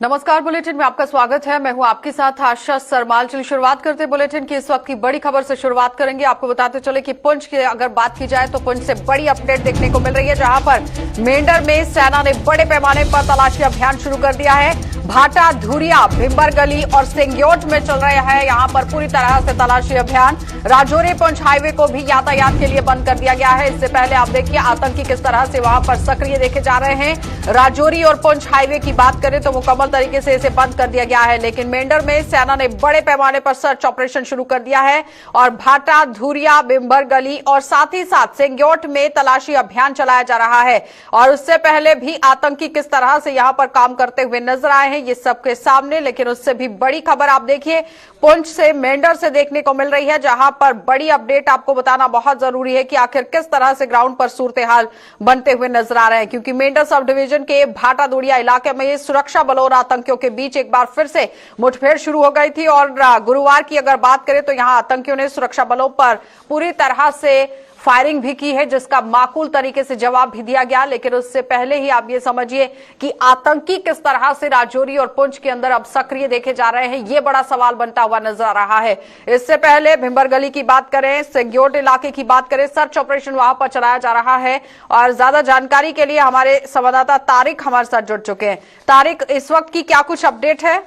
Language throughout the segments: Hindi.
नमस्कार, बुलेटिन में आपका स्वागत है। मैं हूं आपके साथ आशा सरमाल। चलिए शुरुआत करते हैं बुलेटिन की इस वक्त की बड़ी खबर से शुरुआत करेंगे। आपको बताते चले कि पुंछ की अगर बात की जाए तो पुंछ से बड़ी अपडेट देखने को मिल रही है, जहां पर मेंढर में सेना ने बड़े पैमाने पर तलाशी अभियान शुरू कर दिया है। भाटा, धुरिया, भिंबर गली और सिंग्योट में चल रहा है यहां पर पूरी तरह से तलाशी अभियान। राजौरी पुंछ हाईवे को भी यातायात के लिए बंद कर दिया गया है। इससे पहले आप देखिए आतंकी किस तरह से वहां पर सक्रिय देखे जा रहे हैं। राजौरी और पुंछ हाईवे की बात करें तो मुकम्मल तरीके से इसे बंद कर दिया गया है, लेकिन मेंढर में सेना ने बड़े पैमाने पर सर्च ऑपरेशन शुरू कर दिया है और भाटा, धुरिया, भिंबर गली और साथ ही साथ सिंग्योट में तलाशी अभियान चलाया जा रहा है। और उससे पहले भी आतंकी किस तरह से यहां पर काम करते हुए नजर आए हैं ये सबके सामने। लेकिन उससे भी बड़ी खबर आप देखिए पुंछ से मेंढर से देखने को मिल रही है, जहां पर बड़ी अपडेट आपको बताना बहुत जरूरी है कि आखिर किस तरह से ग्राउंड पर सूरत हाल बनते हुए नजर आ रहे हैं। क्योंकि मेंढर सब डिवीजन के भाटा दुड़िया इलाके में सुरक्षा बलों और आतंकियों के बीच एक बार फिर से मुठभेड़ शुरू हो गई थी और गुरुवार की अगर बात करें तो यहां आतंकियों ने सुरक्षा बलों पर पूरी तरह से फायरिंग भी की है, जिसका माकूल तरीके से जवाब भी दिया गया। लेकिन उससे पहले ही आप ये समझिए कि आतंकी किस तरह से राजौरी और पुंछ के अंदर अब सक्रिय देखे जा रहे हैं, ये बड़ा सवाल बनता हुआ नजर आ रहा है। इससे पहले भिंबर गली की बात करें, सिंग्योट इलाके की बात करें, सर्च ऑपरेशन वहां पर चलाया जा रहा है। और ज्यादा जानकारी के लिए हमारे संवाददाता तारिक हमारे साथ जुड़ चुके हैं। तारिक, इस वक्त की क्या कुछ अपडेट है?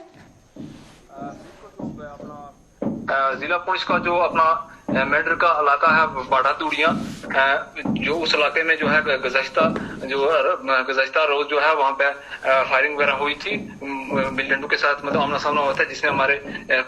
जिला पुलिस का जो अपना मेंढर का इलाका है भाटा दूड़िया, जो उस इलाके में जो है गुज़श्ता रोज जो है वहां पे फायरिंग वगैरह हुई थी मिलिटेंटों के साथ, मतलब आमना सामना हुआ था, जिसमें हमारे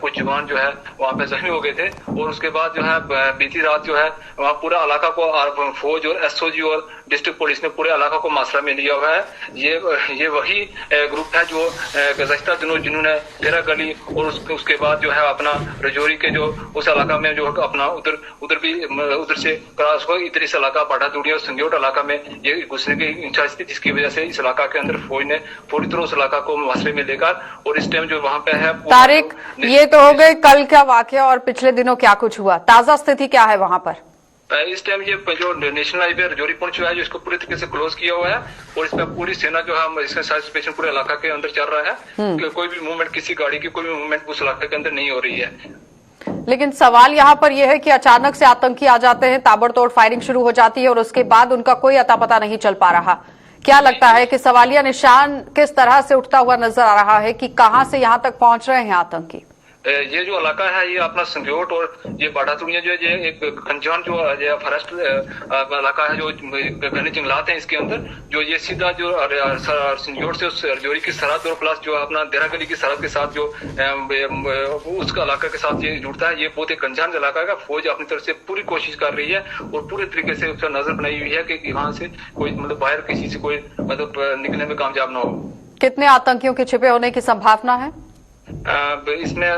कुछ जवान जो है वहां पे जख्मी हो गए थे। और उसके बाद जो है बीती रात जो है वहाँ पूरा इलाका को फौज और एसओजी और डिस्ट्रिक्ट पुलिस ने पूरे इलाका को मासरा में लिया हुआ है। ये वही ग्रुप है जो गुज़श्ता दिनों जिन्होंने तेरा गली और उसके बाद जो है अपना राजौरी के जो उस इलाका में जो अपना उधर से क्रॉस हो इधर इस इलाका भाटा दूड़िया और सिंग्योट इलाका में ये घुसने की इंचार्ज थी, जिसकी वजह से इस इलाका के अंदर फौज ने पूरी तरह उस इलाका को मासरे में लेकर और इस टाइम जो वहां पे है। तारिक, ये तो हो गए कल का वाकया, और पिछले दिनों क्या कुछ हुआ, ताजा स्थिति क्या है वहां पर? इस टाइम ये जो नेशनल हाईवे राजौरी पुंछ है, जो इसको पूरी तरीके से क्लोज किया हुआ है और इस पर पूरी सेना जो है इसका सर्च पूरे इलाका के अंदर चल रहा है। कोई भी मूवमेंट, किसी गाड़ी की कोई भी मूवमेंट उस इलाके के अंदर नहीं हो रही है। लेकिन सवाल यहाँ पर यह है कि अचानक से आतंकी आ जाते हैं, ताबड़तोड़ फायरिंग शुरू हो जाती है और उसके बाद उनका कोई अता पता नहीं चल पा रहा। क्या लगता है कि सवालिया निशान किस तरह से उठता हुआ नजर आ रहा है कि कहां से यहां तक पहुंच रहे हैं आतंकी? ये जो इलाका है ये अपना सिंग्योट और ये भाटा दूड़िया जो है ये एक घनजान जो फॉरेस्ट इलाका है, जो घने जंगलात हैं इसके अंदर, जो ये सीधा जो सिंग्योट से राजौरी की सरहद और प्लस जो अपना देरा गली की सरहद के साथ जो उसका इलाका के साथ ये जुड़ता है। ये बहुत एक घनजान इलाका है। फौज अपनी तरफ से पूरी कोशिश कर रही है और पूरे तरीके से उसका नजर बनाई हुई है कि यहाँ से कोई मतलब बाहर किसी से कोई मतलब निकलने में कामयाब ना हो। कितने आतंकियों के छिपे होने की संभावना है? इसमें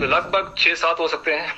लगभग 6-7 हो सकते हैं।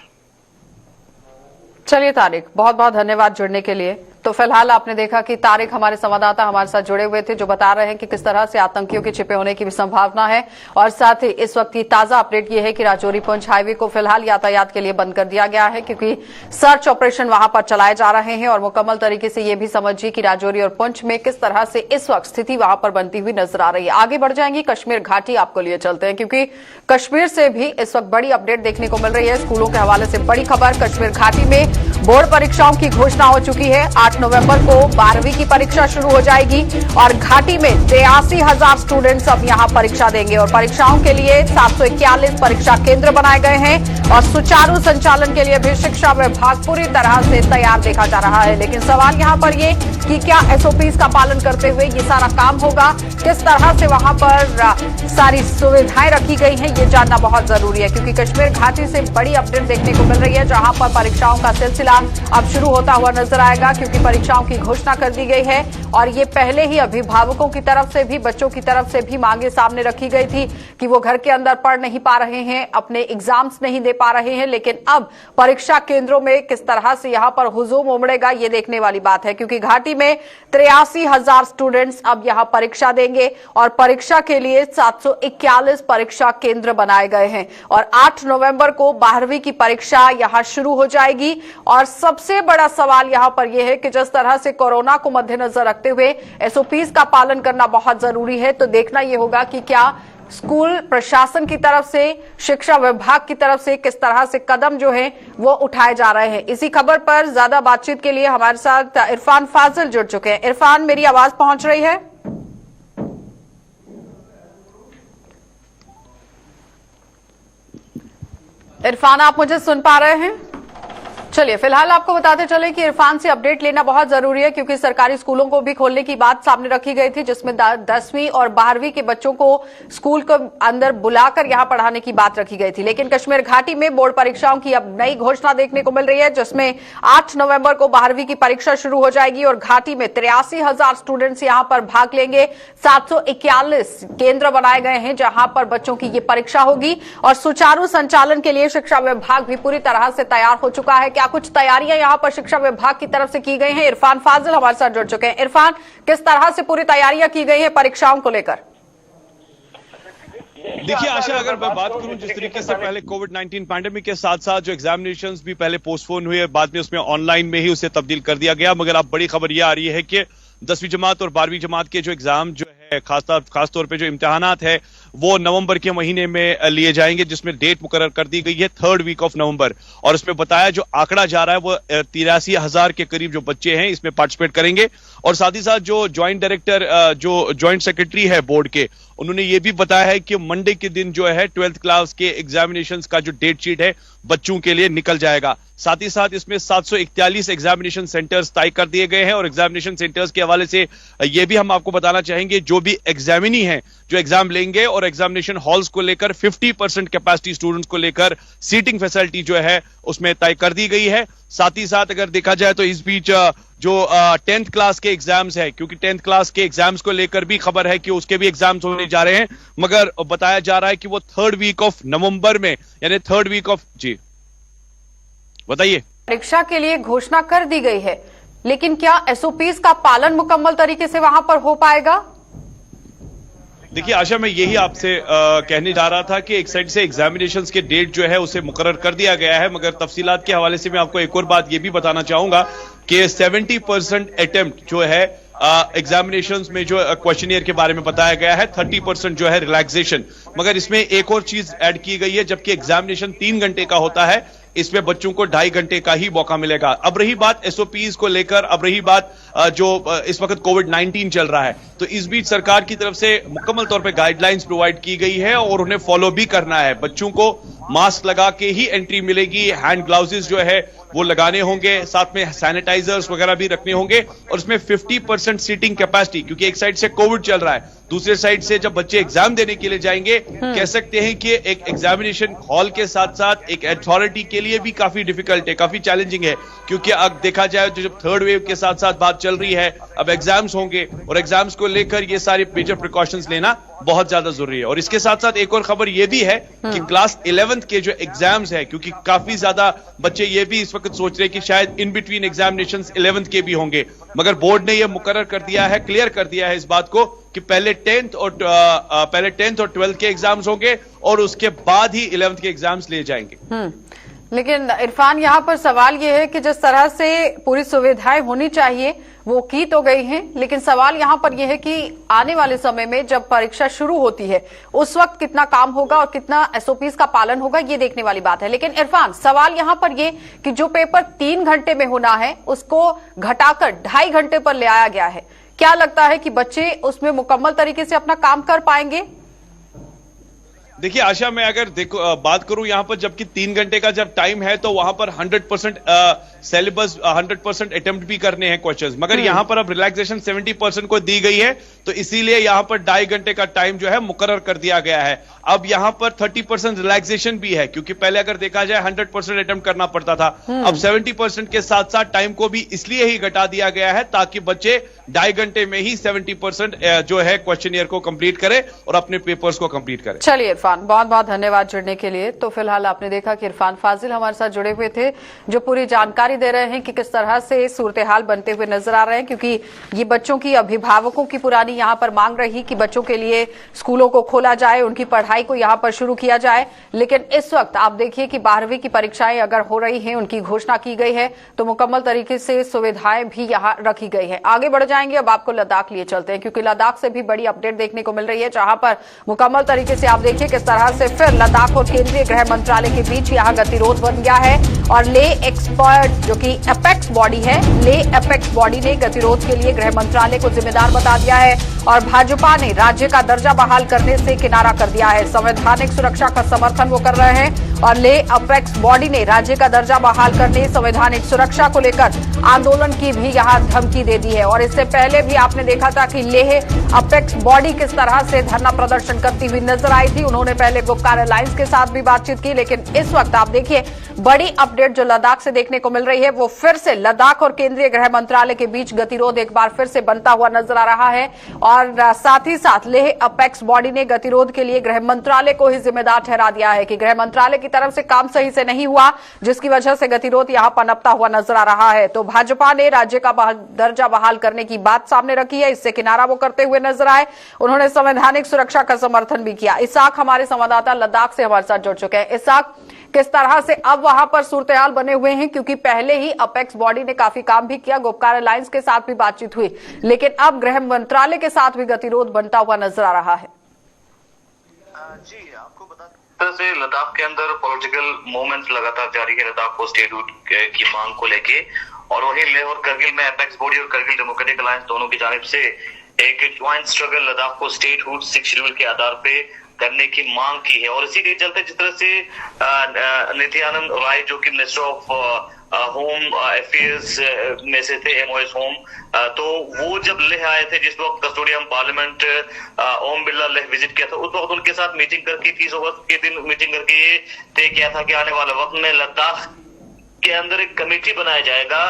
चलिए तारिक, बहुत बहुत धन्यवाद जुड़ने के लिए। तो फिलहाल आपने देखा कि तारिक हमारे संवाददाता हमारे साथ जुड़े हुए थे, जो बता रहे हैं कि किस तरह से आतंकियों के छिपे होने की भी संभावना है। और साथ ही इस वक्त की ताजा अपडेट ये है कि राजौरी पुंछ हाईवे को फिलहाल यातायात के लिए बंद कर दिया गया है, क्योंकि सर्च ऑपरेशन वहां पर चलाए जा रहे हैं। और मुकम्मल तरीके से ये भी समझिए कि राजौरी और पुंछ में किस तरह से इस वक्त स्थिति वहां पर बनती हुई नजर आ रही है। आगे बढ़ जाएंगी, कश्मीर घाटी आपको लिए चलते हैं, क्योंकि कश्मीर से भी इस वक्त बड़ी अपडेट देखने को मिल रही है। स्कूलों के हवाले से बड़ी खबर, कश्मीर घाटी में बोर्ड परीक्षाओं की घोषणा हो चुकी है। 8 नवंबर को 12वीं की परीक्षा शुरू हो जाएगी और घाटी में 83,000 स्टूडेंट्स अब यहां परीक्षा देंगे। और परीक्षाओं के लिए 741 परीक्षा केंद्र बनाए गए हैं और सुचारू संचालन के लिए भी शिक्षा विभाग पूरी तरह से तैयार देखा जा रहा है। लेकिन सवाल यहां पर ये कि क्या एसओपीज का पालन करते हुए ये सारा काम होगा, किस तरह से वहां पर सारी सुविधाएं रखी गई हैं, ये जानना बहुत जरूरी है। क्योंकि कश्मीर घाटी से बड़ी अपडेट देखने को मिल रही है, जहां पर परीक्षाओं का सिलसिला अब शुरू होता हुआ नजर आएगा, क्योंकि परीक्षाओं की घोषणा कर दी गई है। और ये पहले ही अभिभावकों की तरफ से भी, बच्चों की तरफ से भी मांगे सामने रखी गई थी कि वो घर के अंदर पढ़ नहीं पा रहे हैं, अपने एग्जाम्स नहीं दे पा रहे हैं। लेकिन अब परीक्षा केंद्रों में किस तरह से यहां पर हुजूम उमड़ेगा, ये देखने वाली बात है। क्योंकि घाटी में 83,000 स्टूडेंट्स अब यहां परीक्षा देंगे और परीक्षा के लिए 741 परीक्षा केंद्र बनाए गए हैं। और 8 नवंबर को 12वीं की परीक्षा यहां शुरू हो जाएगी और और सबसे बड़ा सवाल यहां पर यह है कि जिस तरह से कोरोना को मद्देनजर रखते हुए एसओपीज का पालन करना बहुत जरूरी है, तो देखना यह होगा कि क्या स्कूल प्रशासन की तरफ से, शिक्षा विभाग की तरफ से किस तरह से कदम जो है वो उठाए जा रहे हैं। इसी खबर पर ज्यादा बातचीत के लिए हमारे साथ इरफान फाजिल जुड़ चुके हैं। इरफान, मेरी आवाज पहुंच रही है? इरफान, आप मुझे सुन पा रहे हैं? चलिए, फिलहाल आपको बताते चले कि इरफान से अपडेट लेना बहुत जरूरी है, क्योंकि सरकारी स्कूलों को भी खोलने की बात सामने रखी गई थी, जिसमें 10वीं और 12वीं के बच्चों को स्कूल के अंदर बुलाकर यहां पढ़ाने की बात रखी गई थी। लेकिन कश्मीर घाटी में बोर्ड परीक्षाओं की अब नई घोषणा देखने को मिल रही है, जिसमें 8 नवंबर को 12वीं की परीक्षा शुरू हो जाएगी और घाटी में 83,000 स्टूडेंट्स यहां पर भाग लेंगे। 741 केंद्र बनाए गए हैं जहां पर बच्चों की ये परीक्षा होगी और सुचारू संचालन के लिए शिक्षा विभाग भी पूरी तरह से तैयार हो चुका है। क्या कुछ तैयारियां यहां पर शिक्षा विभाग की तरफ से की गई हैं? इरफान फाजिल हमारे साथ जुड़ चुके हैं। इरफान, किस तरह से पूरी तैयारियां की गई हैं परीक्षाओं को लेकर? देखिए आशा, अगर मैं बात करूं जिस तरीके से पहले कोविड-19 पैंडेमिक के साथ साथ जो एग्जामिनेशंस भी पहले पोस्टपोन हुए और बाद में उसमें ऑनलाइन में ही उसे तब्दील कर दिया गया, मगर अब बड़ी खबर यह आ रही है कि 10वीं जमात और 12वीं जमात के जो एग्जाम जो है, खासतौर पे जो इम्तिहानात है वो नवंबर के महीने में लिए जाएंगे, जिसमें डेट मुकर्रर कर दी गई है 3rd वीक ऑफ नवंबर। और इसमें बताया जो आंकड़ा जा रहा है वो 83,000 के करीब जो बच्चे हैं इसमें पार्टिसिपेट करेंगे। और साथ ही साथ जो ज्वाइंट डायरेक्टर, जो ज्वाइंट सेक्रेटरी है बोर्ड के, उन्होंने ये भी बताया है कि मंडे के दिन जो है 12th क्लास के एग्जामिनेशंस का जो डेट शीट है बच्चों के लिए निकल जाएगा। साथ ही साथ इसमें 741 एग्जामिनेशन सेंटर्स तय कर दिए गए हैं और एग्जामिनेशन सेंटर्स के हवाले से ये भी हम आपको बताना चाहेंगे, जो भी एग्जामिनी हैं जो एग्जाम लेंगे और एग्जामिनेशन हॉल्स को लेकर 50% कैपेसिटी स्टूडेंट्स को लेकर सीटिंग फैसिलिटी जो है उसमें तय कर दी गई है। साथ ही साथ अगर देखा जाए तो इस बीच जो 10th क्लास के एग्जाम्स है, क्योंकि 10th क्लास के एग्जाम्स को लेकर भी खबर है कि उसके भी एग्जाम्स होने जा रहे हैं, मगर बताया जा रहा है कि वो 3rd वीक ऑफ नवंबर में, यानी 3rd वीक ऑफ, जी बताइए। परीक्षा के लिए घोषणा कर दी गई है, लेकिन क्या एसओपीज का पालन मुकम्मल तरीके से वहां पर हो पाएगा? देखिए आशा, मैं यही आपसे कहने जा रहा था कि एक साइड से एग्जामिनेशंस के डेट जो है उसे मुकर्रर कर दिया गया है, मगर तफसीलात के हवाले से मैं आपको एक और बात ये भी बताना चाहूंगा कि 70% अटेम्प्ट जो है एग्जामिनेशंस में जो क्वेश्चनियर के बारे में बताया गया है, 30% जो है रिलैक्सेशन। मगर इसमें एक और चीज ऐड की गई है, जबकि एग्जामिनेशन 3 घंटे का होता है, इसमें बच्चों को 2.5 घंटे का ही मौका मिलेगा। अब रही बात एसओपीज को लेकर, अब रही बात जो इस वक्त कोविड-19 चल रहा है, तो इस बीच सरकार की तरफ से मुकम्मल तौर पे गाइडलाइंस प्रोवाइड की गई है और उन्हें फॉलो भी करना है। बच्चों को मास्क लगा के ही एंट्री मिलेगी, हैंड ग्लाउजेस जो है वो लगाने होंगे, साथ में सैनिटाइजर्स वगैरह भी रखने होंगे और इसमें 50% सीटिंग कैपेसिटी, क्योंकि एक साइड से कोविड चल रहा है, दूसरे साइड से जब बच्चे एग्जाम देने के लिए जाएंगे, कह सकते हैं कि एक एग्जामिनेशन हॉल के साथ साथ एक अथॉरिटी के लिए भी काफी डिफिकल्ट है, काफी चैलेंजिंग है, क्योंकि अब देखा जाए तो जब 3rd वेव के साथ साथ बात चल रही है, अब एग्जाम्स होंगे और एग्जाम्स को लेकर ये सारे मेजर प्रिकॉशंस लेना बहुत ज्यादा जरूरी है। और इसके साथ साथ एक और खबर ये भी है कि क्लास 11th के जो एग्जाम्स है, क्योंकि काफी ज्यादा बच्चे ये भी इस वक्त सोच रहे हैं कि शायद इन बिटवीन एग्जामिनेशंस 11th के भी होंगे, मगर बोर्ड ने यह मुकर्रर कर दिया है, क्लियर कर दिया है इस बात को कि पहले 10th और 12th के एग्जाम्स होंगे और उसके बाद ही 11th के एग्जाम्स लिए जाएंगे। लेकिन इरफान, यहां पर सवाल यह है कि जिस तरह से पूरी सुविधाएं होनी चाहिए वो की तो गई हैं, लेकिन सवाल यहां पर यह है कि आने वाले समय में जब परीक्षा शुरू होती है उस वक्त कितना काम होगा और कितना एसओपीज का पालन होगा, ये देखने वाली बात है। लेकिन इरफान, सवाल यहां पर यह कि जो पेपर 3 घंटे में होना है उसको घटाकर 2.5 घंटे पर ले आया गया है, क्या लगता है कि बच्चे उसमें मुकम्मल तरीके से अपना काम कर पाएंगे? देखिए आशा, मैं अगर बात करूं यहां पर, जबकि 3 घंटे का जब टाइम है तो वहां पर 100% सिलेबस 100% अटेम्प्ट भी करने हैं क्वेश्चंस, मगर यहां पर अब रिलैक्सेशन 70% को दी गई है, तो इसीलिए यहां पर 2.5 घंटे का टाइम जो है मुकर्रर कर दिया गया है। अब यहां पर 30% रिलैक्सेशन भी है, क्योंकि पहले अगर देखा जाए 100% अटेम्प्ट करना पड़ता था, अब 70% के साथ साथ टाइम को भी इसलिए ही घटा दिया गया है ताकि बच्चे 2.5 घंटे में ही 70% जो है क्वेश्चनियर को कंप्लीट करें और अपने पेपर्स को कंप्लीट करें। चलिए इरफान, इरफान, बहुत बहुत धन्यवाद जुड़ने के लिए। तो फिलहाल आपने देखा कि इरफान फाजिल हमारे साथ जुड़े हुए थे, जो पूरी जानकारी दे रहे हैं कि किस तरह से सूरत हाल बनते हुए नजर आ रहे हैं, क्योंकि ये बच्चों की, अभिभावकों की पुरानी यहाँ पर मांग रही कि बच्चों के लिए स्कूलों को खोला जाए, उनकी पढ़ाई को यहाँ पर शुरू किया जाए। लेकिन इस वक्त आप देखिए कि 12वीं की परीक्षाएं अगर हो रही हैं, उनकी घोषणा की गई है, तो मुकम्मल तरीके से सुविधाएं भी यहाँ रखी गई है। आगे बढ़ जाएंगे, अब आपको लद्दाख लिए चलते हैं, क्योंकि लद्दाख से भी बड़ी अपडेट देखने को मिल रही है, जहां पर मुकम्मल तरीके से आप देखिए किस तरह से फिर लद्दाख और केंद्रीय गृह मंत्रालय के बीच यहां गतिरोध बन गया है। और ले एक्सपर्ट, जो कि एपेक्स बॉडी है, ले एपेक्स बॉडी ने गतिरोध के लिए गृह मंत्रालय को जिम्मेदार बता दिया है और भाजपा ने राज्य का दर्जा बहाल करने से किनारा कर दिया है। संवैधानिक सुरक्षा का समर्थन वो कर रहे हैं और ले एपेक्स बॉडी ने राज्य का दर्जा बहाल करने, संवैधानिक सुरक्षा को लेकर आंदोलन की भी यहां धमकी दे दी है। और इससे पहले भी आपने देखा था कि लेह एपेक्स बॉडी किस तरह से धरना प्रदर्शन करती हुई नजर आई थी। उन्होंने पहले गुपकार अलायंस के साथ भी बातचीत की, लेकिन इस वक्त आप देखिए बड़ी अपडेट जो लद्दाख से देखने को मिल रही है, वो फिर से लद्दाख और केंद्रीय गृह मंत्रालय के बीच गतिरोध एक बार फिर से बनता हुआ नजर आ रहा है। और साथ ही साथ लेह एपेक्स बॉडी ने गतिरोध के लिए गृह मंत्रालय को ही जिम्मेदार ठहरा दिया है कि गृह मंत्रालय की तरफ से काम सही से नहीं हुआ, जिसकी वजह से गतिरोध यहां पनपता हुआ नजर आ रहा है। तो भाजपा ने राज्य का दर्जा बहाल करने की बात सामने रखी है, इससे किनारा वो करते हुए नजर आए। उन्होंने संवैधानिक सुरक्षा का समर्थन भी किया। इसाक हमारे संवाददाता लद्दाख से हमारे साथ जुड़ चुके हैं। इसाक, किस तरह से अब वहां पर सूरत-ए-हाल बने हुए हैं, क्योंकि पहले ही अपेक्स बॉडी ने काफी काम भी किया, गुपकार अलायंस के साथ भी बातचीत हुई, लेकिन अब गृह मंत्रालय के साथ भी गतिरोध बनता हुआ नजर आ रहा है। जी, आपको बता से लद्दाख के अंदर पॉलिटिकल मूवमेंट लगातार जारी है लद्दाख को स्टेटहुड की मांग को लेके, और वहीं लेह और करगिल में एपेक्स बॉडी और करगिल डेमोक्रेटिक अलायंस दोनों की जानिब से एक ज्वाइंट स्ट्रगल लद्दाख को स्टेटहुड 6 शेड्यूल के आधार पे करने की मांग की है। और इसी के चलते जिस तरह से नित्यानंद राय, जो कि मिनिस्टर ऑफ होम अफेयर्स में से थे, एमओएस होम, तो वो जब लेह आए थे, जिस वक्त custodian parliament Om Birla Leh visit किया था, उस वक्त उनके साथ मीटिंग करके 30 अगस्त के दिन मीटिंग करके ये तय किया था कि आने वाले वक्त में लद्दाख के अंदर एक कमेटी बनाया जाएगा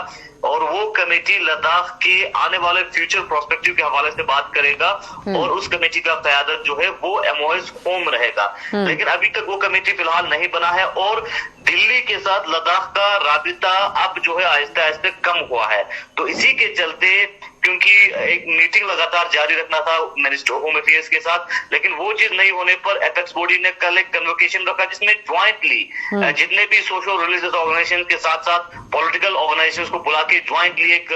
और वो कमेटी लद्दाख के आने वाले फ्यूचर प्रोस्पेक्टिव के हवाले से बात करेगा और उस कमेटी का क़यादत जो है वो एमओएस होम रहेगा। लेकिन अभी तक वो कमेटी फिलहाल नहीं बना है और दिल्ली के साथ लद्दाख का राबिता अब जो है आहिस्ते आहिस्ते कम हुआ है। तो इसी के चलते, क्योंकि एक मीटिंग लगातार जारी रखना था मिनिस्टर होम अफेयर्स के साथ, लेकिन वो चीज नहीं होने पर एपेक्स बॉडी ने कल एक कन्वोकेशन रखा, जिसमें ज्वाइंटली जितने भी सोशल रिलीजियस ऑर्गेनाइजेशन के साथ साथ पॉलिटिकल ऑर्गेनाइजेशंस को बुला के ज्वाइंटली एक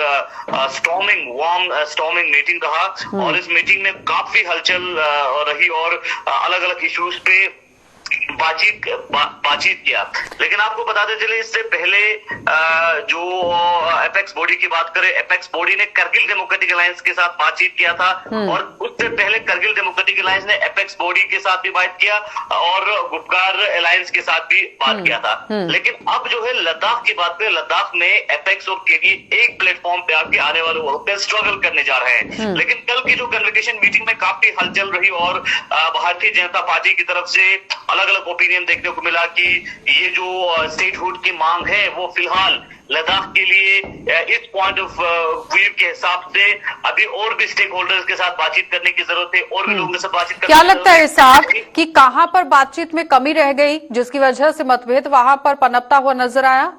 वार्म स्टॉर्मिंग मीटिंग रहा। और इस मीटिंग में काफी हलचल रही और अलग अलग इश्यूज पे बातचीत किया। लेकिन आपको बताते चले, इससे पहले जो एपेक्स बॉडी की बात करें, एपेक्स बॉडी ने करगिल डेमोक्रेटिक अलायंस के साथ बातचीत किया था और उससे पहले करगिल डेमोक्रेटिक अलायंस ने एपेक्स बॉडी के साथ भी बात किया और गुपकार अलायंस के साथ भी बात किया था। लेकिन अब जो है लद्दाख की बात करें, लद्दाख में एपेक्स और केडी एक प्लेटफॉर्म पे आके आने वाले वक्त पे स्ट्रगल करने जा रहे हैं। लेकिन कल की जो कन्वोकेशन मीटिंग में काफी हलचल रही और भारतीय जनता पार्टी की तरफ से अलग अलग ओपिनियन देखने को मिला कि ये जो स्टेटहुड की मांग है वो फिलहाल लद्दाख के लिए इस पॉइंट ऑफ व्यू के हिसाब से अभी और भी स्टेक होल्डर्स के साथ बातचीत करने की जरूरत है और भी लोगों के साथ बातचीत करने क्या लगता है साहब कि कहां पर बातचीत में कमी रह गई, जिसकी वजह से मतभेद वहां पर पनपता हुआ नजर आया?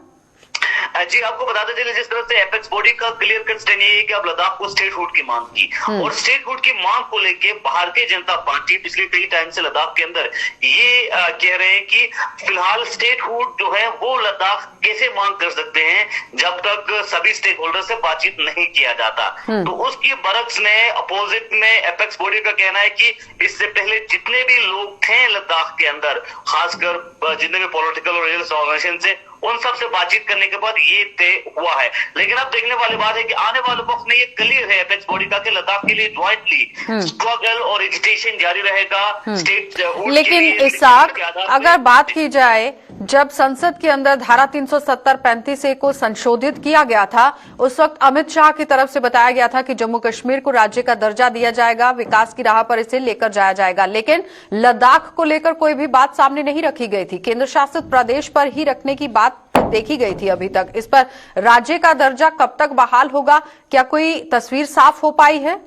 जी, आपको बताते चले, जिस तरह से एपेक्स बॉडी का क्लियर कट स्टैंड ये है कि अब लद्दाख को स्टेटहुड की मांग की और स्टेटहुड की मांग को लेके भारतीय जनता पार्टी पिछले कई टाइम से लद्दाख के अंदर ये कह रहे हैं कि फिलहाल स्टेटहुड जो है वो लद्दाख कैसे मांग कर सकते हैं जब तक सभी स्टेक होल्डर से बातचीत नहीं किया जाता। तो उसकी बरक्स में अपोजिट में एपेक्स बॉडी का कहना है कि इससे पहले जितने भी लोग थे लद्दाख के अंदर, खासकर जितने भी पॉलिटिकल और रिलीजियस ऑर्गेनाइजेशन से, उन सब से बातचीत करने के बाद ये तय हुआ है। लेकिन अब देखने वाली बात है कि आने वाले वक्त में ये क्लियर है एपेक्स बॉडी का कि लद्दाख के लिए ज्वाइंटली स्ट्रगल और एजिटेशन जारी रहेगा स्टेट। लेकिन इसाक, अगर बात की जाए, जब संसद के अंदर धारा 370-35 को संशोधित किया गया था, उस वक्त अमित शाह की तरफ से बताया गया था कि जम्मू कश्मीर को राज्य का दर्जा दिया जाएगा, विकास की राह पर इसे लेकर जाया जाएगा। लेकिन लद्दाख को लेकर कोई भी बात सामने नहीं रखी गई थी, केंद्र शासित प्रदेश पर ही रखने की बात देखी गई थी अभी तक। इस पर राज्य का दर्जा कब तक बहाल होगा, क्या कोई तस्वीर साफ हो पाई है?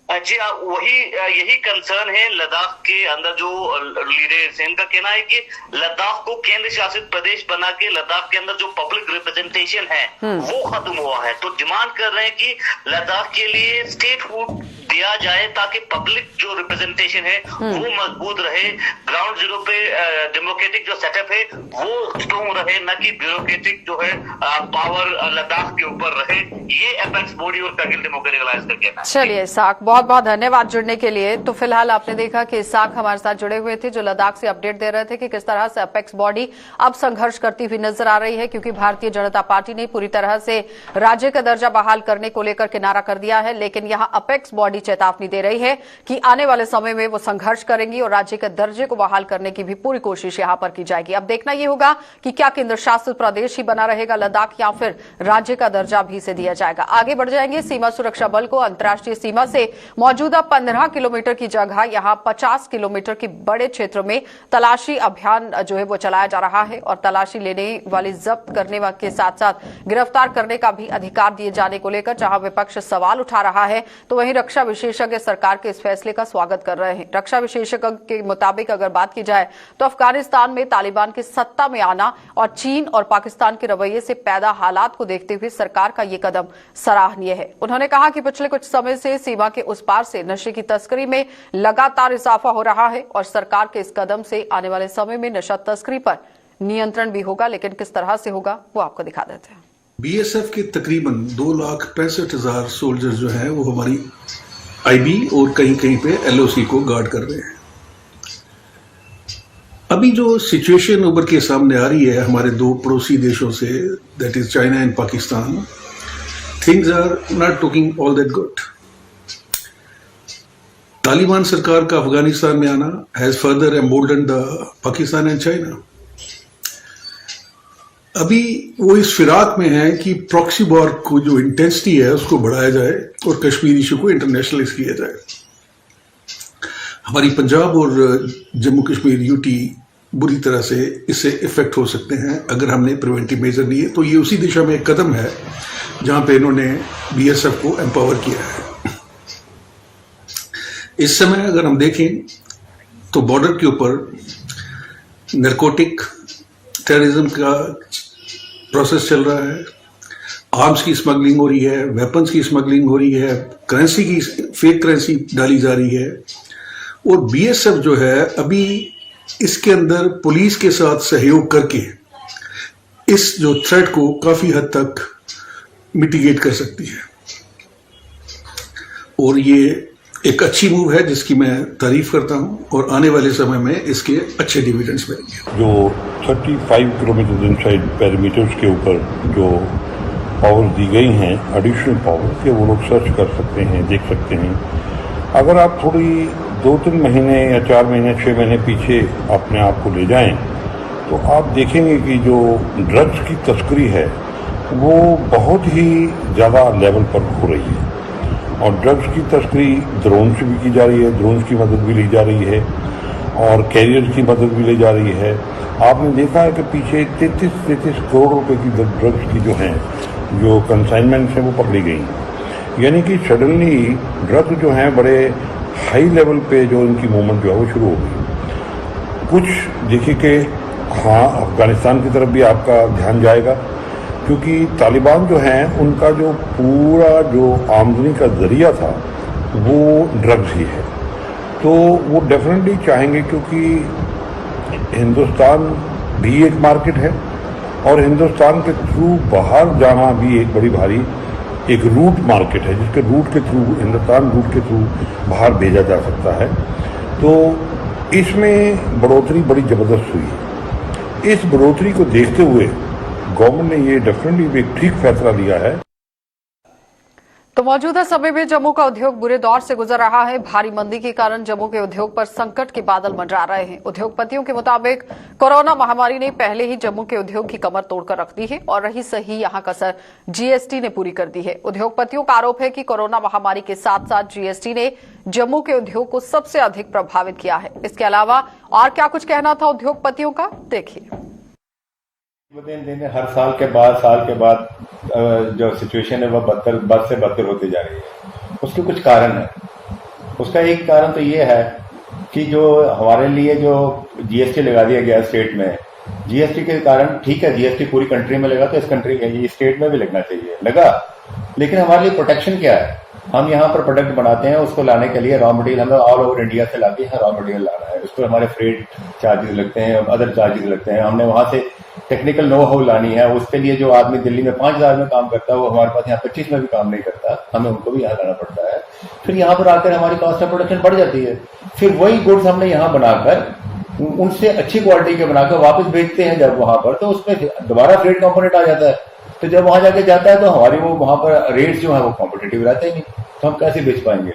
जी वही यही कंसर्न है लद्दाख के अंदर जो लीडर्स हैं। इनका कहना है कि लद्दाख को केंद्र शासित प्रदेश बना के लद्दाख के अंदर जो पब्लिक रिप्रेजेंटेशन है वो खत्म हुआ है। तो डिमांड कर रहे हैं कि लद्दाख के लिए स्टेट फूड दिया जाए ताकि पब्लिक जो रिप्रेजेंटेशन है वो मजबूत रहे, ग्राउंड जीरो पे डेमोक्रेटिक जो सेटअप है वो स्ट्रॉन्ग रहे, न कि ब्यूरोक्रेटिक जो है पावर लद्दाख के ऊपर रहे। ये एपेक्स बॉडी और करगिल डेमोक्रेटिक अलायंस का कहना है। चलिए इसाक, बहुत बहुत धन्यवाद जुड़ने के लिए। तो फिलहाल आपने देखा कि इसाक हमारे साथ जुड़े हुए थे जो लद्दाख से अपडेट दे रहे थे कि किस तरह से अपेक्स बॉडी अब संघर्ष करती हुई नजर आ रही है, क्योंकि भारतीय जनता पार्टी ने पूरी तरह से राज्य का दर्जा बहाल करने को लेकर किनारा कर दिया है, लेकिन यहां अपेक्स बॉडी चेतावनी दे रही है कि आने वाले समय में वो संघर्ष करेंगी और राज्य के दर्जे को बहाल करने की भी पूरी कोशिश यहां पर की जाएगी। अब देखना यह होगा कि क्या केंद्र शासित प्रदेश ही बना रहेगा लद्दाख या फिर राज्य का दर्जा भी से दिया जाएगा। आगे बढ़ जाएंगे। सीमा सुरक्षा बल को अंतर्राष्ट्रीय सीमा से मौजूदा 15 किलोमीटर की जगह यहां 50 किलोमीटर के बड़े क्षेत्र में तलाशी अभियान जो है वो चलाया जा रहा है और तलाशी लेने वाले जब्त करने के साथ साथ गिरफ्तार करने का भी अधिकार दिए जाने को लेकर जहां विपक्ष सवाल उठा रहा है, तो वहीं रक्षा विशेषज्ञ सरकार के इस फैसले का स्वागत कर रहे हैं। रक्षा विशेषज्ञ के मुताबिक अगर बात की जाए तो अफगानिस्तान में तालिबान के सत्ता में आना और चीन और पाकिस्तान के रवैये से पैदा हालात को देखते हुए सरकार का ये कदम सराहनीय है। उन्होंने कहा कि पिछले कुछ समय से सीमा के उस पार से नशे की तस्करी में लगातार इजाफा हो रहा है और सरकार के इस कदम से आने वाले समय में नशा तस्करी पर नियंत्रण भी होगा, लेकिन किस तरह से होगा वो आपको दिखा देते हैं। बीएसएफ के तकरीबन 2,65,000 सोल्जर जो हैं वो हमारी आईबी और कहीं कहीं पे एलओसी को गार्ड कर रहे हैं। अभी जो सिचुएशन उभर के सामने आ रही है हमारे दो पड़ोसी देशों से, that is China and Pakistan, things are not looking all that good. Taliban सरकार का अफगानिस्तान में आना has further emboldened the Pakistan and China. अभी वो इस फिराक में है कि प्रॉक्सी वॉर को जो इंटेंसिटी है उसको बढ़ाया जाए और कश्मीर इशू को इंटरनेशनलाइज किया जाए। हमारी पंजाब और जम्मू कश्मीर यूटी बुरी तरह से इससे इफेक्ट हो सकते हैं अगर हमने प्रिवेंटिव मेजर लिए। तो ये उसी दिशा में एक कदम है जहां पे इन्होंने बीएसएफ को एम्पावर किया है। इस समय अगर हम देखें तो बॉर्डर के ऊपर नारकोटिक टेररिज्म का प्रोसेस चल रहा है, आर्म्स की स्मगलिंग हो रही है, वेपन्स की स्मगलिंग हो रही है, करेंसी की फेक करेंसी डाली जा रही है। और बीएसएफ जो है अभी इसके अंदर पुलिस के साथ सहयोग करके इस जो थ्रेट को काफी हद तक मिटिगेट कर सकती है और ये एक अच्छी मूव है जिसकी मैं तारीफ करता हूं और आने वाले समय में इसके अच्छे डिविडेंड्स मिलेंगे। जो 35 किलोमीटर इनसाइड पेरीमीटर्स के ऊपर जो पावर दी गई हैं, एडिशनल पावर के, वो लोग सर्च कर सकते हैं, देख सकते हैं। अगर आप थोड़ी 2-3 महीने या 4 महीने 6 महीने पीछे अपने आप को ले जाएं तो आप देखेंगे कि जो ड्रग्स की तस्करी है वो बहुत ही ज़्यादा लेवल पर हो रही है और ड्रग्स की तस्करी ड्रोन से भी की जा रही है, ड्रोन की मदद भी ली जा रही है और कैरियर की मदद भी ली जा रही है। आपने देखा है कि पीछे 33 करोड़ रुपए की ड्रग्स की जो हैं, जो कंसाइनमेंट हैं वो पकड़ी गई। यानी कि सडनली ड्रग्स जो हैं बड़े हाई लेवल पे जो इनकी मूवमेंट जो है वो शुरू हो गई। कुछ देखिए कि हाँ, अफगानिस्तान की तरफ भी आपका ध्यान जाएगा क्योंकि तालिबान जो हैं उनका जो पूरा जो आमदनी का जरिया था वो ड्रग्स ही है। तो वो डेफिनेटली चाहेंगे क्योंकि हिंदुस्तान भी एक मार्केट है और हिंदुस्तान के थ्रू बाहर जाना भी एक बड़ी भारी एक रूट मार्केट है जिसके रूट के थ्रू, हिंदुस्तान रूट के थ्रू बाहर भेजा जा सकता है। तो इसमें बढ़ोतरी बड़ी ज़बरदस्त हुई है। इस बढ़ोतरी को देखते हुए गवर्नमेंट ने ये डेफिनेटली एक ठीक फैसला लिया है। तो मौजूदा समय में जम्मू का उद्योग बुरे दौर से गुजर रहा है। भारी मंदी के कारण जम्मू के उद्योग पर संकट के बादल मंडरा रहे हैं। उद्योगपतियों के मुताबिक कोरोना महामारी ने पहले ही जम्मू के उद्योग की कमर तोड़कर रख दी है और रही सही यहां कसर जीएसटी ने पूरी कर दी है। उद्योगपतियों का आरोप है कि कोरोना महामारी के साथ साथ जीएसटी ने जम्मू के उद्योग को सबसे अधिक प्रभावित किया है। इसके अलावा और क्या कुछ कहना था उद्योगपतियों का, देखिए। दिन हर साल के बाद जो सिचुएशन है वह बद से बदतर होती जा रही है। उसके कुछ कारण है। उसका एक कारण तो ये है कि जो हमारे लिए जो जीएसटी लगा दिया गया स्टेट में, जीएसटी के कारण ठीक है, जीएसटी पूरी कंट्री में लगा तो इस कंट्री ये स्टेट में भी लगना चाहिए, लगा, लेकिन हमारे लिए प्रोटेक्शन क्या है? हम यहाँ पर प्रोडक्ट बनाते हैं, उसको लाने के लिए रॉ मटेरियल हमें ऑल ओवर इंडिया से लाके यहाँ रॉ मटेरियल लाना है, उस पर हमारे फ्रेट चार्जेस लगते हैं, अदर चार्जेस लगते हैं, हमने वहां से टेक्निकल नो हाउ लानी है, उसके लिए जो आदमी दिल्ली में 5,000 में काम करता है वो हमारे पास यहाँ 25 में भी काम नहीं करता, हमें उनको भी यहाँ लाना पड़ता है। फिर यहाँ पर आकर हमारी कॉस्ट ऑफ प्रोडक्शन बढ़ जाती है, फिर वही गुड्स हमने यहाँ बनाकर उनसे अच्छी क्वालिटी के बनाकर वापस बेचते हैं जब वहां पर, तो उसमें दोबारा फ्रेट कंपोनेंट आ जाता है, तो जब वहां जाके जाता है तो हमारी वो वहां पर रेट्स जो है वो कॉम्पिटिटिव रहते ही नहीं, तो हम कैसे बेच पाएंगे?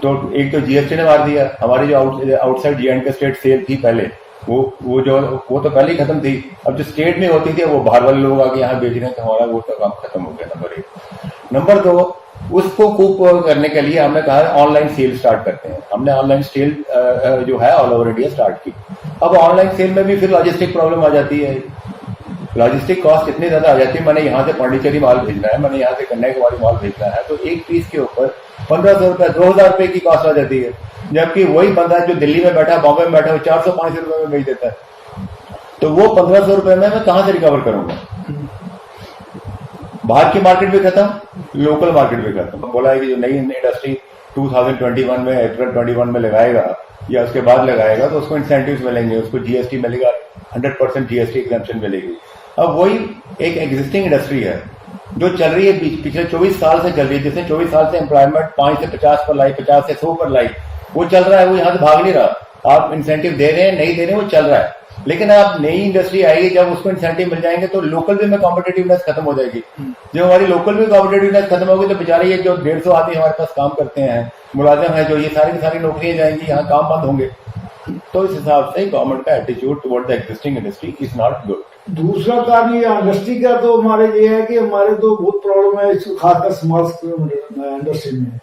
तो एक तो जीएसटी ने मार दिया, हमारी जो आउटसाइड J&K स्टेट सेल थी पहले, वो तो पहले ही खत्म थी, अब जो स्टेट में होती थी वो बाहर वाले लोग आके यहाँ बेच रहे हैं, तो हमारा वो तो काम खत्म हो गया। नंबर 1। नंबर 2, उसको खूब करने के लिए हमने कहा ऑनलाइन सेल स्टार्ट करते हैं, हमने ऑनलाइन सेल जो है ऑल ओवर इंडिया स्टार्ट की। अब ऑनलाइन सेल में भी फिर लॉजिस्टिक प्रॉब्लम आ जाती है, लॉजिस्टिक कॉस्ट इतनी ज्यादा आ जाती है, मैंने यहाँ से पांडिचेरी माल भेजना है, मैंने यहाँ से कन्याकुमारी माल भेजना है, तो एक पीस के ऊपर 1,500 रुपए 2,000 रुपए की कॉस्ट आ जाती है, जबकि वही बंदा जो दिल्ली में बैठा, बॉम्बे में बैठा, वो 400-500 रुपए में बेच देता है, तो वो 1,500 रुपए में मैं कहां से रिकवर करूंगा? बाहर की मार्केट भी खत्म, लोकल मार्केट भी खत्म। बोला है कि जो नई इंडस्ट्री 2021 में अप्रैल 21 में लगाएगा या उसके बाद लगाएगा तो उसको इंसेंटिव्स मिलेंगे, उसको जीएसटी मिलेगा, 100% जीएसटी एग्जम्पशन मिलेगी। अब वही एक एग्जिस्टिंग इंडस्ट्री है जो चल रही है, पिछले 24 साल से चल रही है, जिसने 24 साल से एम्प्लॉयमेंट 5 से 50 पर लाई, 50 से 100 पर लाई, वो चल रहा है, वो यहाँ से भाग नहीं रहा। आप इंसेंटिव दे रहे हैं, नहीं दे रहे, वो चल रहा है, लेकिन आप नई इंडस्ट्री आएगी, जब उसको इंसेंटिव मिल जाएंगे तो लोकल भी में कॉम्पिटेटिवनेस खत्म हो जाएगी। जब हमारी लोकल भी कॉम्पिटेटिवनेस खत्म होगी तो बेचारे ये जो 150 आदमी हमारे पास काम करते हैं, मुलाजिम है जो, ये सारी की सारी नौकरियां जाएंगी, यहाँ काम बंद होंगे। तो इस हिसाब से गवर्नमेंट का attitude toward the existing industry is not good. दूसरा कारण ये इंडस्ट्री का तो हमारे ये है कि हमारे तो बहुत प्रॉब्लम है खासकर स्मॉल इंडस्ट्री में।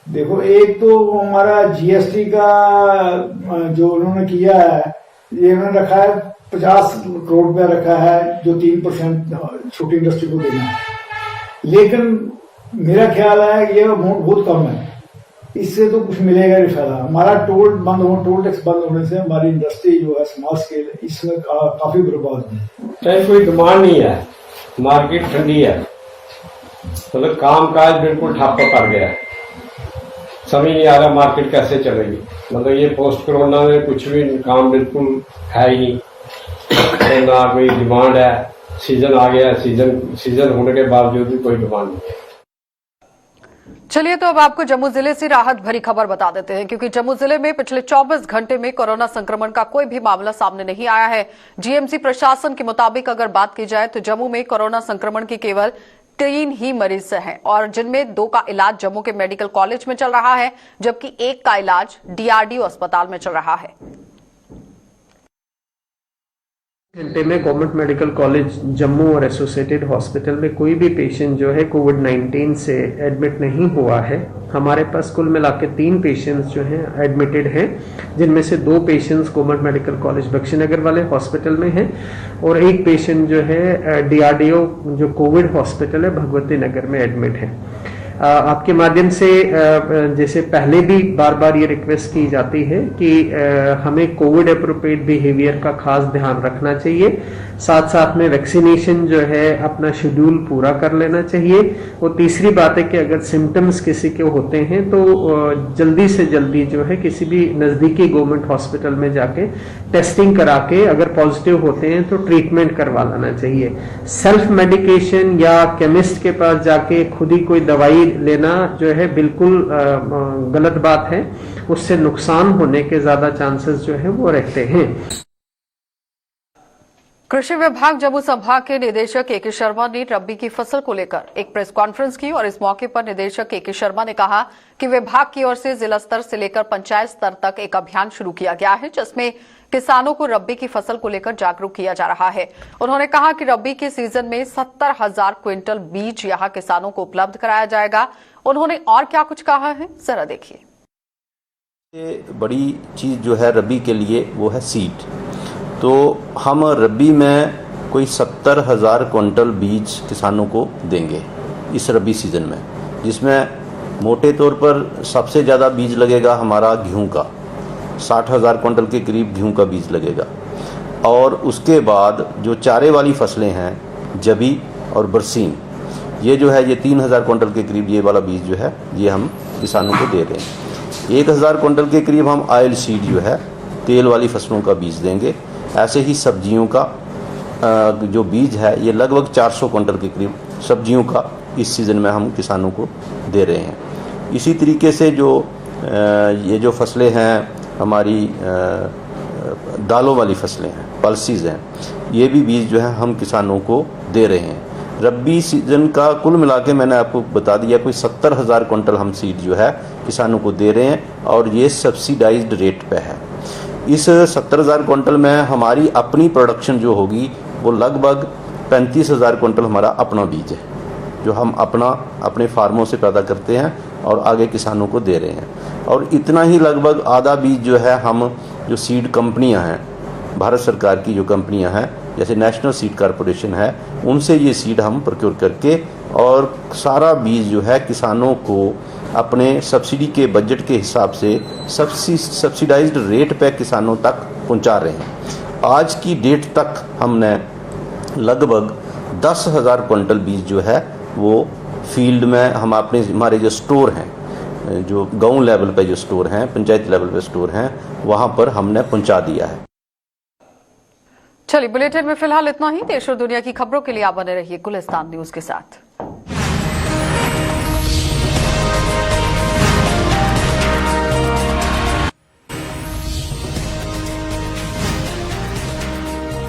देखो, एक तो हमारा जीएसटी का जो उन्होंने किया है, ये उन्होंने रखा है 50 करोड़ रुपया रखा है, जो 3% छोटी इंडस्ट्री को देना है, लेकिन मेरा ख्याल है ये अमाउंट बहुत कम है, इससे तो कुछ मिलेगा नहीं फायदा। हमारा टोल टैक्स बंद होने से हमारी इंडस्ट्री जो है स्मॉल स्केल, इसमें काफी बर्बाद है। चाहे कोई डिमांड नहीं है, मार्केट ठंडी है, मतलब काम काज बिल्कुल ठप्प पड़ गया है, समझ नहीं आ रहा मार्केट कैसे चलेगी। मतलब ये पोस्ट कोरोना में कुछ भी काम बिल्कुल है ही नहीं, तो ना कोई डिमांड है, सीजन आ गया, सीजन होने के बावजूद भी कोई डिमांड नहीं है। चलिए, तो अब आपको जम्मू जिले से राहत भरी खबर बता देते हैं, क्योंकि जम्मू जिले में पिछले 24 घंटे में कोरोना संक्रमण का कोई भी मामला सामने नहीं आया है। जीएमसी प्रशासन के मुताबिक अगर बात की जाए तो जम्मू में कोरोना संक्रमण के केवल 3 ही मरीज हैं, और जिनमें 2 का इलाज जम्मू के मेडिकल कॉलेज में चल रहा है, जबकि 1 का इलाज DRDO अस्पताल में चल रहा है। घंटे में गवर्नमेंट मेडिकल कॉलेज जम्मू और एसोसिएटेड हॉस्पिटल में कोई भी पेशेंट जो है कोविड-19 से एडमिट नहीं हुआ है। हमारे पास कुल मिला के 3 पेशेंट्स जो हैं एडमिटेड हैं, जिनमें से 2 patients government medical college Bakshi Nagar वाले हॉस्पिटल में हैं, और 1 पेशेंट जो है DRDO जो कोविड हॉस्पिटल है भगवती नगर में एडमिट है। आपके माध्यम से जैसे पहले भी बार बार ये रिक्वेस्ट की जाती है कि हमें कोविड अप्रोप्रिएट बिहेवियर का खास ध्यान रखना चाहिए, साथ साथ में वैक्सीनेशन जो है अपना शेड्यूल पूरा कर लेना चाहिए, और तीसरी बात है कि अगर सिम्टम्स किसी के होते हैं तो जल्दी से जल्दी जो है किसी भी नजदीकी गवर्नमेंट हॉस्पिटल में जाके टेस्टिंग करा के अगर पॉजिटिव होते हैं तो ट्रीटमेंट करवा लेना चाहिए। सेल्फ मेडिकेशन या केमिस्ट के पास जाके खुद ही कोई दवाई लेना जो है बिल्कुल गलत बात है, उससे नुकसान होने के ज्यादा चांसेस जो है वो रहते हैं। कृषि विभाग जम्मू संभाग के निदेशक के शर्मा ने रबी की फसल को लेकर एक प्रेस कॉन्फ्रेंस की, और इस मौके पर निदेशक के शर्मा ने कहा कि विभाग की ओर से जिला स्तर से लेकर पंचायत स्तर तक एक अभियान शुरू किया गया है, जिसमें किसानों को रबी की फसल को लेकर जागरूक किया जा रहा है। उन्होंने कहा कि रबी के सीजन में 70,000 क्विंटल बीज यहां किसानों को उपलब्ध कराया जाएगा। उन्होंने और क्या कुछ कहा है, जरा देखिए। बड़ी चीज जो है रबी के लिए वो है सीड। तो हम रबी में कोई 70,000 क्विंटल बीज किसानों को देंगे इस रबी सीजन में, जिसमें मोटे तौर पर सबसे ज़्यादा बीज लगेगा हमारा गेहूं का, 60,000 क्विंटल के करीब गेहूं का बीज लगेगा। और उसके बाद जो चारे वाली फसलें हैं, जबी और बरसीन, ये जो है ये 3,000 क्विंटल के करीब ये वाला बीज जो है ये हम किसानों को दे रहे हैं। 1,000 क्विंटल के करीब हम ऑयल सीड जो है तेल वाली फसलों का बीज देंगे। ऐसे ही सब्जियों का जो बीज है ये लगभग 400 क्विंटल के करीब सब्जियों का इस सीज़न में हम किसानों को दे रहे हैं। इसी तरीके से जो ये जो फसलें हैं हमारी दालों वाली फसलें हैं, पल्सीज हैं, ये भी बीज जो है हम किसानों को दे रहे हैं। रबी सीजन का कुल मिला के मैंने आपको बता दिया कोई 70,000 क्विंटल हम सीड जो है किसानों को दे रहे हैं और ये सब्सिडाइज्ड रेट पे है। इस 70,000 क्विंटल में हमारी अपनी प्रोडक्शन जो होगी वो लगभग 35,000 क्विंटल हमारा अपना बीज है जो हम अपने फार्मों से पैदा करते हैं और आगे किसानों को दे रहे हैं। और इतना ही लगभग आधा बीज जो है हम जो सीड कंपनियां हैं, भारत सरकार की जो कंपनियां हैं जैसे नेशनल सीड कॉरपोरेशन है, उनसे ये सीड हम प्रोक्योर करके और सारा बीज जो है किसानों को अपने सब्सिडी के बजट के हिसाब से सब्सिडाइज्ड रेट पे किसानों तक पहुंचा रहे हैं। आज की डेट तक हमने लगभग 10,000 क्विंटल बीज जो है वो फील्ड में हम हमारे जो स्टोर हैं, जो गांव लेवल पे जो स्टोर हैं, पंचायत लेवल पे स्टोर हैं, वहां पर हमने पहुंचा दिया है। चलिए, बुलेटिन में फिलहाल इतना ही। देश और दुनिया की खबरों के लिए आप बने रहिए गुलिस्तान न्यूज के साथ।